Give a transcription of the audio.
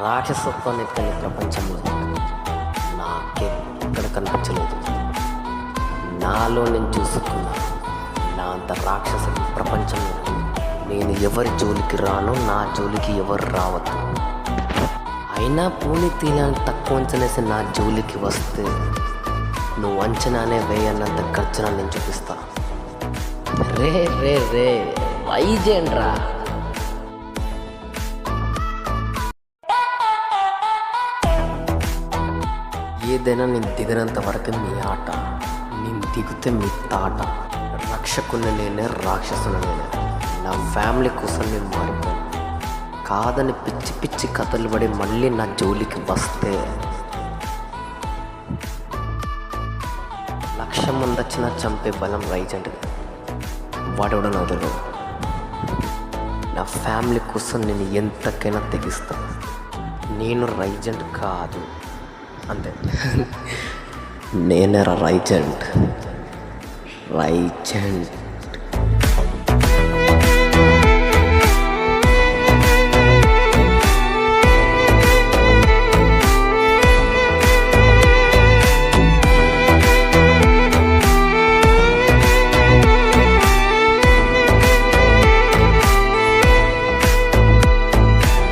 రాక్షసత్వాన్ని ఎక్కని ప్రపంచంలో నాకెక్కడ కనిపించలేదు. నాలో నేను చూసుకున్నా నా అంత రాక్షస ప్రపంచంలో నేను ఎవరి జోలికి రాను, నా జోలికి ఎవరు రావద్దు. అయినా పూని తీయాలని తక్కువ అంచనేసి నా జోలికి వస్తే నువ్వు అంచనానే వేయన్నంత ఖర్చున నేను చూపిస్తా. రే రే రే వైజేండ్రా. ఏదైనా నేను దిగినంత వరకు మీ ఆట, నేను దిగితే మీ తాట. రక్షకుని నేనే, రాక్షసుని నేనే. నా ఫ్యామిలీ కోసం నేను మారిపోయాను. కాదని పిచ్చి పిచ్చి కథలు పడి మళ్ళీ నా జోలికి వస్తే 1,00,000 మంది వచ్చినా చంపే బలం రైజెంట్గా. వాడెవడో వదలడు. నా ఫ్యామిలీ కోసం నేను ఎంతకైనా తెగిస్తాను. నేను రైజెంట్ కాదు అంతే. నేనే రైజెంట్.